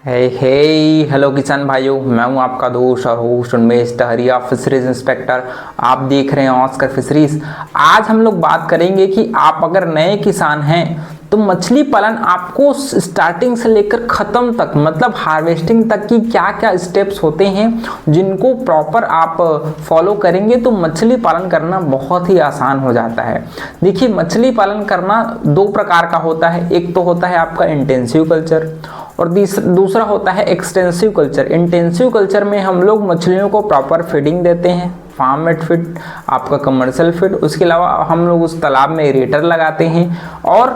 Hello किसान भाइयों, मैं हूं आपका दोस्त और होस्ट उन्मेष टहरिया, फिशरीज इंस्पेक्टर। आप देख रहे हैं ऑस्कर फिशरीज। आज हम लोग बात करेंगे कि आप अगर नए किसान हैं तो मछली पालन आपको स्टार्टिंग से लेकर ख़त्म तक, मतलब हार्वेस्टिंग तक की क्या क्या स्टेप्स होते हैं जिनको प्रॉपर आप फॉलो करेंगे तो मछली पालन करना बहुत ही आसान हो जाता है। देखिए, मछली पालन करना दो प्रकार का होता है। एक तो होता है आपका इंटेंसिव कल्चर और दूसरा होता है एक्सटेंसिव कल्चर। इंटेंसिव कल्चर में हम लोग मछलियों को प्रॉपर फीडिंग देते हैं, फार्म मेड फीड, आपका कमर्शियल फीड। उसके अलावा हम लोग उस तालाब में एरेटर लगाते हैं और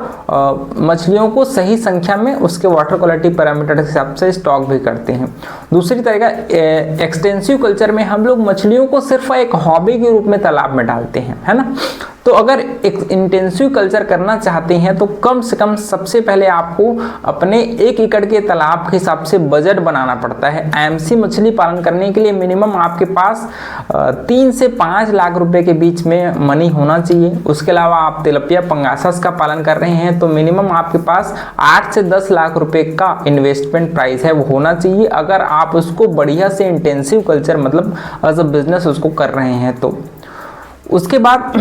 मछलियों को सही संख्या में उसके वाटर क्वालिटी पैरामीटर के हिसाब से स्टॉक भी करते हैं। दूसरी तरीका एक्सटेंसिव कल्चर में हम लोग मछलियों को सिर्फ एक हॉबी के रूप में तालाब में डालते हैं, है ना। तो अगर एक इंटेंसिव कल्चर करना चाहते हैं तो कम से कम सबसे पहले आपको अपने 1 एकड़ के तालाब के हिसाब से बजट बनाना पड़ता है। आईएमसी मछली पालन करने के लिए मिनिमम आपके पास 3 से 5 लाख रुपए के बीच में मनी होना चाहिए। उसके अलावा आप तिलपिया पंगासस का पालन कर रहे हैं तो मिनिमम आपके पास 8 से 10 लाख रुपए का इन्वेस्टमेंट प्राइस है वो होना चाहिए, अगर आप उसको बढ़िया से इंटेंसिव कल्चर मतलब एज अ बिजनेस उसको कर रहे हैं तो। उसके बाद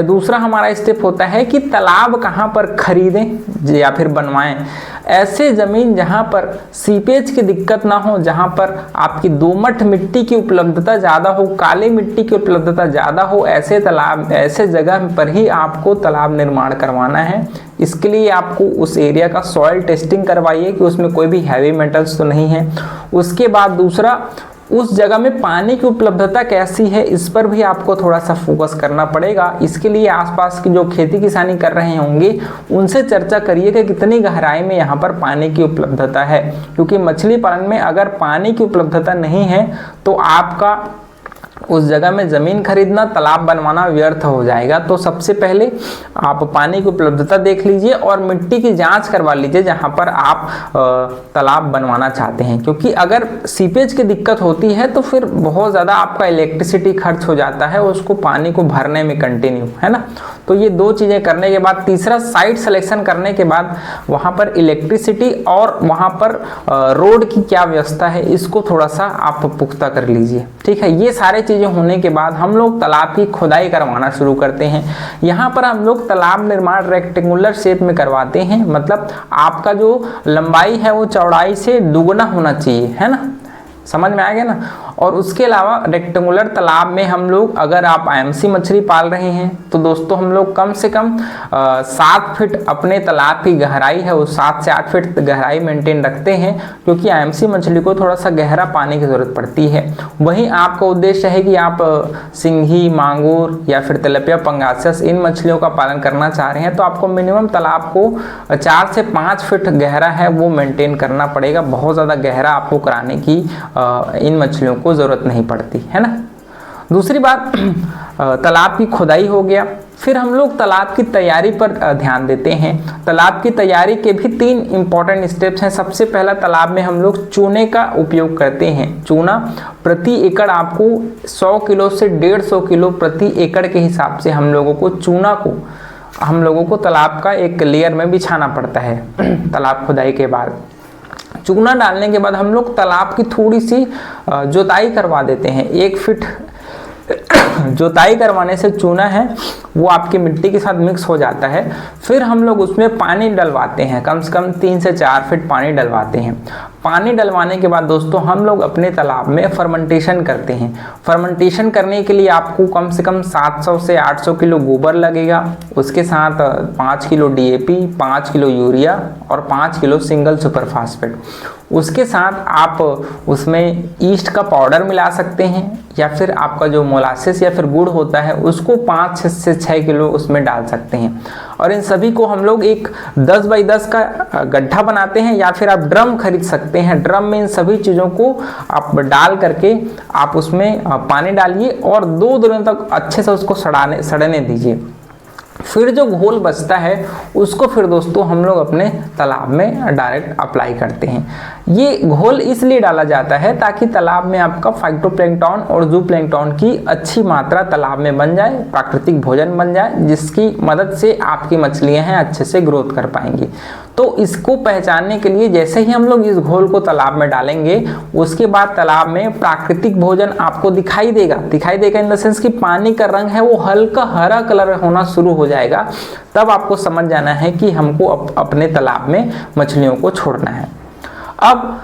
दूसरा हमारा स्टेप होता है कि तालाब कहाँ पर खरीदें या फिर बनवाएं। ऐसे ज़मीन जहाँ पर सीपेज की दिक्कत ना हो, जहाँ पर आपकी दोमट मिट्टी की उपलब्धता ज़्यादा हो, काली मिट्टी की उपलब्धता ज़्यादा हो, ऐसे जगह पर ही आपको तालाब निर्माण करवाना है। इसके लिए आपको उस एरिया का सॉइल टेस्टिंग करवाइए कि उसमें कोई भी हैवी मेटल्स तो नहीं है। उसके बाद दूसरा, उस जगह में पानी की उपलब्धता कैसी है, इस पर भी आपको थोड़ा सा फोकस करना पड़ेगा। इसके लिए आसपास की जो खेती किसानी कर रहे होंगे उनसे चर्चा करिए कि कितनी गहराई में यहाँ पर पानी की उपलब्धता है, क्योंकि मछली पालन में अगर पानी की उपलब्धता नहीं है तो आपका उस जगह में ज़मीन खरीदना, तालाब बनवाना व्यर्थ हो जाएगा। तो सबसे पहले आप पानी की उपलब्धता देख लीजिए और मिट्टी की जांच करवा लीजिए जहां पर आप तालाब बनवाना चाहते हैं, क्योंकि अगर सीपेज की दिक्कत होती है तो फिर बहुत ज़्यादा आपका इलेक्ट्रिसिटी खर्च हो जाता है उसको पानी को भरने में कंटिन्यू, है ना। तो ये दो चीज़ें करने के बाद तीसरा, साइट सिलेक्शन करने के बाद वहाँ पर इलेक्ट्रिसिटी और वहाँ पर रोड की क्या व्यवस्था है इसको थोड़ा सा आप पुख्ता कर लीजिए, ठीक है। ये सारे चीज़ें होने के बाद हम लोग तालाब की खुदाई करवाना शुरू करते हैं। यहाँ पर हम लोग तालाब निर्माण रेक्टेंगुलर शेप में करवाते हैं, मतलब आपका जो लंबाई है वो चौड़ाई से दुगना होना चाहिए, है ना, समझ में आ गया ना। और उसके अलावा रेक्टेंगुलर तालाब में हम लोग, अगर आप आईएमसी मछली पाल रहे हैं तो दोस्तों हम लोग कम से कम 7 फीट अपने तालाब की गहराई है वो 7 से 8 फीट गहराई मेंटेन रखते हैं, क्योंकि आईएमसी मछली को थोड़ा सा गहरा पानी की ज़रूरत पड़ती है। वहीं आपका उद्देश्य है कि आप सिंघी, मांगुर या फिर तिलपिया पंगासस इन मछलियों का पालन करना चाह रहे हैं तो आपको मिनिमम तालाब को 4 से 5 फीट गहरा है वो मेंटेन करना पड़ेगा। बहुत ज़्यादा गहरा आपको कराने की इन मछलियों को ज़रूरत नहीं पड़ती, है ना। दूसरी बात, तालाब की खुदाई हो गया। फिर हम लोग तालाब की तैयारी पर ध्यान देते हैं। तालाब की तैयारी के भी 3 इंपॉर्टेंट स्टेप्स हैं। सबसे पहला, तालाब में हम लोग चूने का उपयोग करते हैं। चूना प्रति एकड़ आपको 100 किलो से 150 किलो प्रति एकड़ के हिसाब से हम लोगों को तालाब का एक लेयर में बिछाना पड़ता है। तालाब खुदाई के बाद चूना डालने के बाद हम लोग तालाब की थोड़ी सी जोताई करवा देते हैं। 1 फीट जोताई करवाने से चूना है वो आपकी मिट्टी के साथ मिक्स हो जाता है। फिर हम लोग उसमें पानी डलवाते हैं, कम से कम 3 से 4 फीट पानी डलवाते हैं। पानी डलवाने के बाद दोस्तों हम लोग अपने तालाब में फर्मेंटेशन करते हैं। फर्मेंटेशन करने के लिए आपको कम से कम 700 से 800 किलो गोबर लगेगा, उसके साथ 5 किलो DAP, 5 किलो यूरिया और 5 किलो सिंगल सुपर फास्फेट। उसके साथ आप उसमें ईस्ट का पाउडर मिला सकते हैं या फिर आपका जो मोलासेस या फिर गुड़ होता है उसको 5 से 6 किलो उसमें डाल सकते हैं। और इन सभी को हम लोग एक 10 बाई 10 का गड्ढा बनाते हैं या फिर आप ड्रम खरीद सकते हैं। ड्रम में इन सभी चीज़ों को आप डाल करके आप उसमें पानी डालिए और 2 दिनों तक अच्छे से उसको सड़ने दीजिए। फिर जो घोल बचता है उसको फिर दोस्तों हम लोग अपने तालाब में डायरेक्ट अप्लाई करते हैं। ये घोल इसलिए डाला जाता है ताकि तालाब में आपका फाइटोप्लैंक्टन और जूप्लैंक्टन की अच्छी मात्रा तालाब में बन जाए, प्राकृतिक भोजन बन जाए, जिसकी मदद से आपकी मछलियां हैं अच्छे से ग्रोथ कर पाएंगी। तो इसको पहचानने के लिए जैसे ही हम लोग इस घोल को तालाब में डालेंगे, उसके बाद तालाब में प्राकृतिक भोजन आपको दिखाई देगा इन द सेंस कि पानी का रंग है वो हल्का हरा कलर होना शुरू हो जाएगा। तब आपको समझ जाना है कि हमको अपने तालाब में मछलियों को छोड़ना है। अब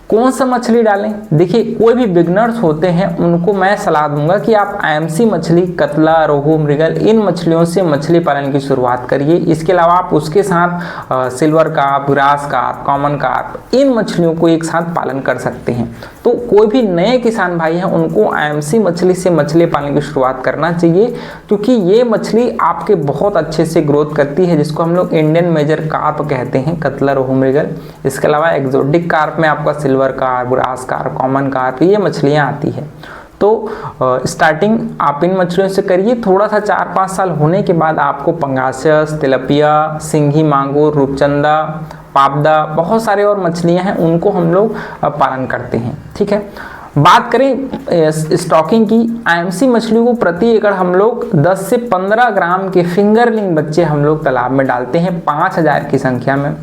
कौन सा मछली डालें? देखिए, कोई भी बिगनर्स होते हैं उनको मैं सलाह दूंगा कि आप आईएमसी मछली, कतला, रोहू, मृगल, इन मछलियों से मछली पालन की शुरुआत करिए। इसके अलावा आप उसके साथ silver carp, grass carp, common carp, इन मछलियों को एक साथ पालन कर सकते हैं। तो कोई भी नए किसान भाई हैं उनको आईएमसी मछली से मछली पालन की शुरुआत करना चाहिए, क्योंकि ये मछली आपके बहुत अच्छे से ग्रोथ करती है, जिसको हम लोग इंडियन मेजर कार्प कहते हैं, कतला, रोहू, मृगल। इसके अलावा एक्सोटिक कार्प में आपका silver carp, grass carp, common carp, ये मछलियां आती है। तो स्टार्टिंग आप इन मछलियों से करिए। थोड़ा सा 4-5 साल होने के बाद आपको पंगासियस, तिलपिया, सिंघी, मांगुर, रूपचंदा, पाबदा, बहुत सारे और मछलियां हैं, उनको हम लोग पालन करते हैं। ठीक है, बात करें स्टॉकिंग की, आईएमसी मछली को प्रति एकड़ हम लोग 10 से 15 ग्राम के फिंगरलिंग बच्चे हम लोग तालाब में डालते हैं 5000 की संख्या में।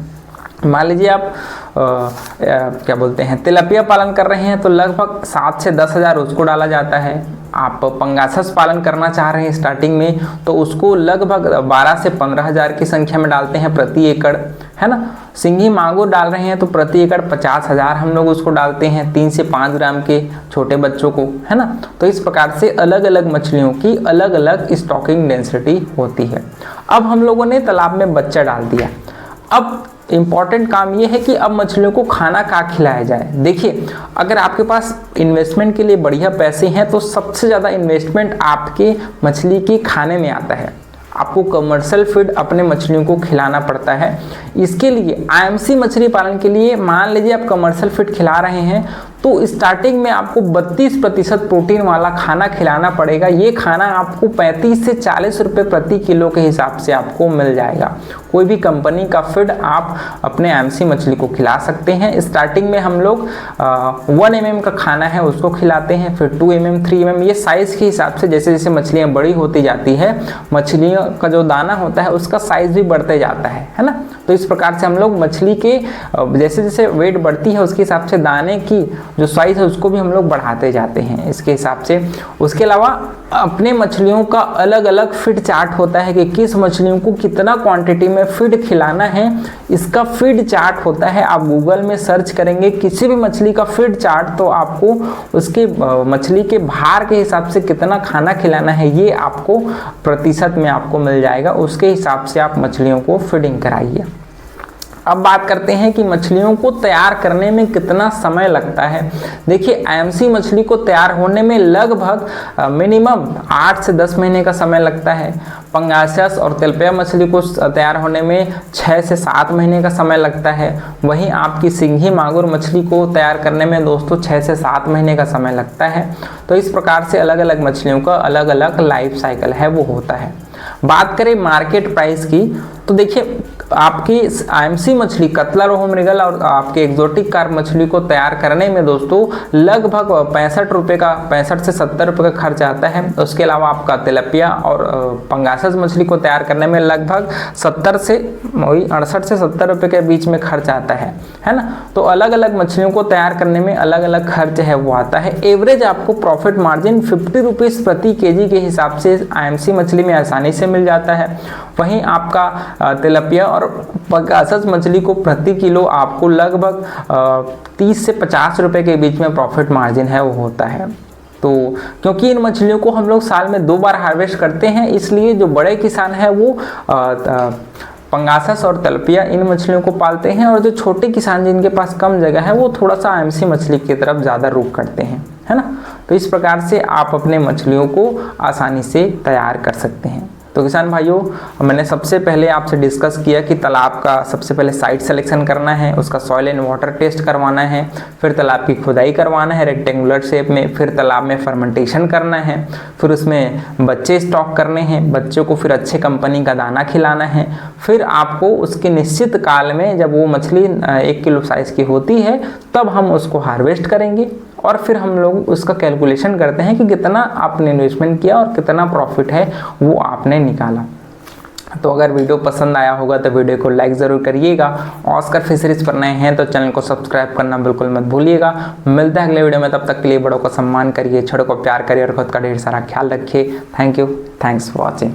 मान लीजिए आप क्या बोलते हैं, तिलपिया पालन कर रहे हैं तो लगभग 7 से 10,000 उसको डाला जाता है। आप पंगासस पालन करना चाह रहे हैं स्टार्टिंग में तो उसको लगभग 12 से 15,000 की संख्या में डालते हैं प्रति एकड़, है ना। सिंघी मांगुर डाल रहे हैं तो प्रति एकड़ 50,000 हम लोग उसको डालते हैं 3 से 5 ग्राम के छोटे बच्चों को, है ना। तो इस प्रकार से अलग अलग मछलियों की अलग अलग स्टॉकिंग डेंसिटी होती है। अब हम लोगों ने तालाब में बच्चा डाल दिया। अब इम्पॉर्टेंट काम ये है कि अब मछलियों को खाना क्या खिलाया जाए। देखिए, अगर आपके पास इन्वेस्टमेंट के लिए बढ़िया पैसे हैं तो सबसे ज़्यादा इन्वेस्टमेंट आपके मछली के खाने में आता है। आपको कमर्शियल फीड अपने मछलियों को खिलाना पड़ता है। इसके लिए आईएमसी मछली पालन के लिए मान लीजिए आप कमर्शियल फीड खिला रहे हैं तो स्टार्टिंग में आपको 32% प्रोटीन वाला खाना खिलाना पड़ेगा। ये खाना आपको 35 से 40 रुपये प्रति किलो के हिसाब से आपको मिल जाएगा। कोई भी कंपनी का फीड आप अपने आईएमसी मछली को खिला सकते हैं। स्टार्टिंग में हम लोग 1 mm का खाना है उसको खिलाते हैं, फिर 2 mm, 3 mm, ये साइज़ के हिसाब से जैसे जैसे मछलियाँ बड़ी होती जाती है, मछलियों का जो दाना होता है उसका साइज़ भी बढ़ते जाता है ना। तो इस प्रकार से हम लोग मछली के जैसे जैसे वेट बढ़ती है उसके हिसाब से दाने की जो साइज़ है उसको भी हम लोग बढ़ाते जाते हैं इसके हिसाब से। उसके अलावा अपने मछलियों का अलग अलग फीड चार्ट होता है कि किस मछलियों को कितना क्वांटिटी में फीड खिलाना है, इसका फीड चार्ट होता है। आप गूगल में सर्च करेंगे किसी भी मछली का फीड चार्ट तो आपको उसके मछली के भार के हिसाब से कितना खाना खिलाना है ये आपको प्रतिशत में आपको मिल जाएगा। उसके हिसाब से आप मछलियों को फीडिंग कराइए। अब बात करते हैं कि मछलियों को तैयार करने में कितना समय लगता है। देखिए, आईएमसी मछली को तैयार होने में लगभग मिनिमम 8 से 10 महीने का समय लगता है। पंगासियस और तिलपिया मछली को तैयार होने में 6 से 7 महीने का समय लगता है। वहीं आपकी सिंघी मांगुर मछली को तैयार करने में दोस्तों 6 से 7 महीने का समय लगता है। तो इस प्रकार से अलग अलग मछलियों का अलग अलग लाइफ साइकिल है वो होता है। बात करें मार्केट प्राइस की तो देखिए, आपकी आईएमसी मछली, कतला, रोहू, मृगल और आपके एक्सोटिक कार्प मछली को तैयार करने में दोस्तों लगभग 65 से 70 रुपये का खर्च आता है। उसके अलावा आपका तिलपिया और पंगासस मछली को तैयार करने में लगभग 68 से 70 रुपये के बीच में खर्च आता है ना। तो अलग अलग मछलियों को तैयार करने में अलग अलग खर्च है वो आता है। एवरेज आपको प्रॉफिट मार्जिन 50 रुपीज़ प्रति केजी के हिसाब से आईएमसी मछली में आसानी से मिल जाता है। वहीं आपका तिलपिया और पंगासस मछली को प्रति किलो आपको लगभग 30 से 50 रुपये के बीच में प्रॉफिट मार्जिन है वो होता है। तो क्योंकि इन मछलियों को हम लोग साल में 2 बार हार्वेस्ट करते हैं, इसलिए जो बड़े किसान हैं वो पंगासस और तिलपिया इन मछलियों को पालते हैं, और जो छोटे किसान जिनके पास कम जगह है वो थोड़ा सा आईएमसी मछली की तरफ ज़्यादा रुख करते हैं, है ना। तो इस प्रकार से आप अपने मछलियों को आसानी से तैयार कर सकते हैं। तो किसान भाइयों, मैंने सबसे पहले आपसे डिस्कस किया कि तालाब का सबसे पहले साइट सिलेक्शन करना है, उसका सॉइल एंड वाटर टेस्ट करवाना है, फिर तालाब की खुदाई करवाना है रेक्टेंगुलर शेप में, फिर तालाब में फर्मेंटेशन करना है, फिर उसमें बच्चे स्टॉक करने हैं, बच्चों को फिर अच्छे कंपनी का दाना खिलाना है, फिर आपको उसके निश्चित काल में जब वो मछली 1 किलो साइज़ की होती है तब हम उसको हार्वेस्ट करेंगे, और फिर हम लोग उसका कैलकुलेशन करते हैं कि कितना आपने इन्वेस्टमेंट किया और कितना प्रॉफिट है वो आपने निकाला। तो अगर वीडियो पसंद आया होगा तो वीडियो को लाइक ज़रूर करिएगा। ऑस्कर फिशरीज पर नए हैं तो चैनल को सब्सक्राइब करना बिल्कुल मत भूलिएगा। मिलते हैं अगले वीडियो में, तब तक के लिए बड़ों को सम्मान करिए, छोटों को प्यार करिए और खुद का ढेर सारा ख्याल रखिए। Thank you, thanks for watching.